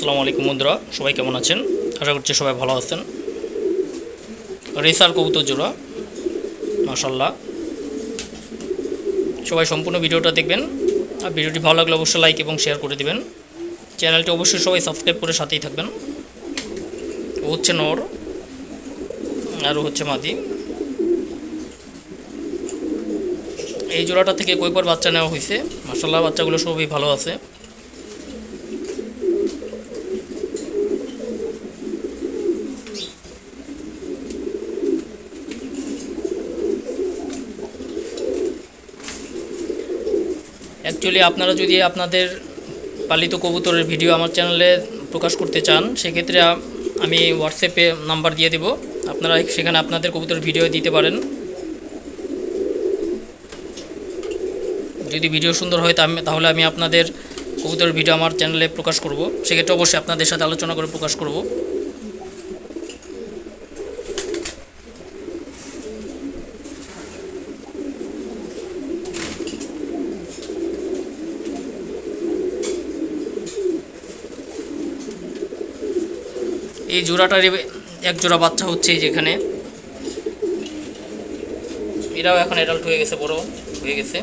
আসসালামু আলাইকুম বন্ধুরা, সবাই কেমন আছেন? আশা করছি সবাই ভালো আছেন। রেসার কবুতর জোড়া, মাশাআল্লাহ। সবাই সম্পূর্ণ ভিডিওটা দেখবেন, আর ভিডিওটি ভালো লাগলে অবশ্যই লাইক এবং শেয়ার করে দিবেন। চ্যানেলটি অবশ্যই সবাই সাবস্ক্রাইব করে সাথেই থাকবেন। ও হচ্ছে নর আর ও হচ্ছে মাদি। এই জোড়াটা থেকে কয়েকবার বাচ্চা নেওয়া হয়েছে, মাশাআল্লাহ। বাচ্চাগুলো সবই ভালো আছে। অ্যাকচুয়ালি আপনারা যদি আপনাদের পালিত কবুতরের ভিডিও আমার চ্যানেলে প্রকাশ করতে চান, সেক্ষেত্রে আমি হোয়াটসঅ্যাপে নাম্বার দিয়ে দেব, আপনারা সেখানে আপনাদের কবুতরের ভিডিও দিতে পারেন। যদি ভিডিও সুন্দর হয় তাহলে আমি আপনাদের কবুতরের ভিডিও আমার চ্যানেলে প্রকাশ করব, সেক্ষেত্রে অবশ্যই আপনাদের সাথে আলোচনা করে প্রকাশ করব। এই জোড়াটার এক জোড়া বাচ্চা হচ্ছে যেখানে, এরাও এখন অ্যাডাল্ট হয়ে গেছে, বড় হয়ে গেছে।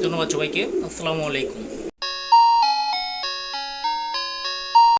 ধন্যবাদ সবাইকে। আসসালামু আলাইকুম।